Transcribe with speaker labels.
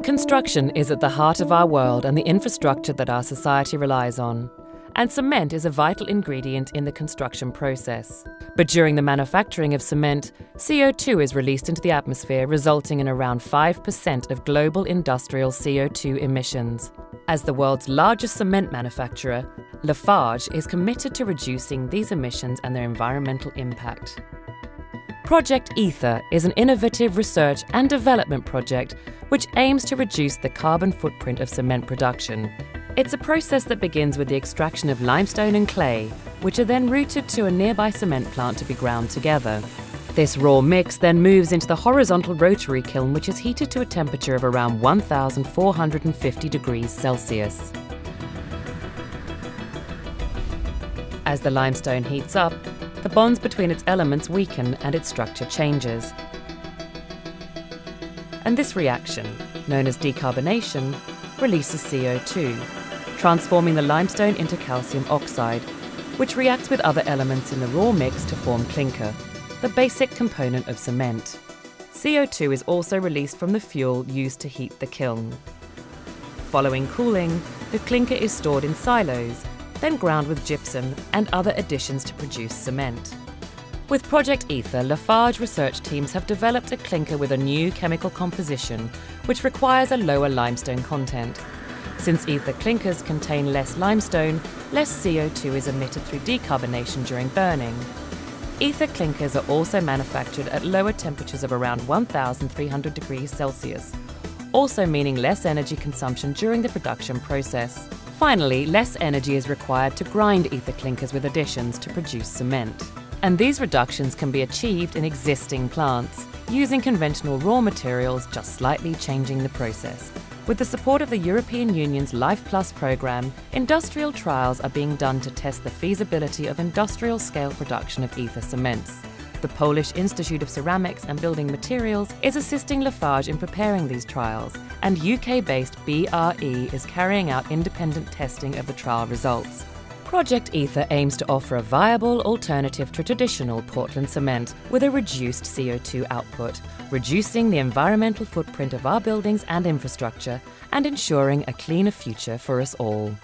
Speaker 1: Construction is at the heart of our world and the infrastructure that our society relies on. And cement is a vital ingredient in the construction process. But during the manufacturing of cement, CO2 is released into the atmosphere, resulting in around 5% of global industrial CO2 emissions. As the world's largest cement manufacturer, Lafarge is committed to reducing these emissions and their environmental impact. Project Aether is an innovative research and development project which aims to reduce the carbon footprint of cement production. It's a process that begins with the extraction of limestone and clay, which are then routed to a nearby cement plant to be ground together. This raw mix then moves into the horizontal rotary kiln, which is heated to a temperature of around 1,450 degrees Celsius. As the limestone heats up, the bonds between its elements weaken and its structure changes. And this reaction, known as decarbonation, releases CO2, transforming the limestone into calcium oxide, which reacts with other elements in the raw mix to form clinker, the basic component of cement. CO2 is also released from the fuel used to heat the kiln. Following cooling, the clinker is stored in silos, then ground with gypsum and other additions to produce cement. With Project Aether, Lafarge research teams have developed a clinker with a new chemical composition, which requires a lower limestone content. Since Aether clinkers contain less limestone, less CO2 is emitted through decarbonation during burning. Aether clinkers are also manufactured at lower temperatures of around 1,300 degrees Celsius, also meaning less energy consumption during the production process. Finally, less energy is required to grind Aether clinkers with additions to produce cement. And these reductions can be achieved in existing plants, using conventional raw materials, just slightly changing the process. With the support of the European Union's Life Plus programme, industrial trials are being done to test the feasibility of industrial-scale production of Aether cements. The Polish Institute of Ceramics and Building Materials is assisting Lafarge in preparing these trials, and UK-based BRE is carrying out independent testing of the trial results. Project Aether aims to offer a viable alternative to traditional Portland cement with a reduced CO2 output, reducing the environmental footprint of our buildings and infrastructure, and ensuring a cleaner future for us all.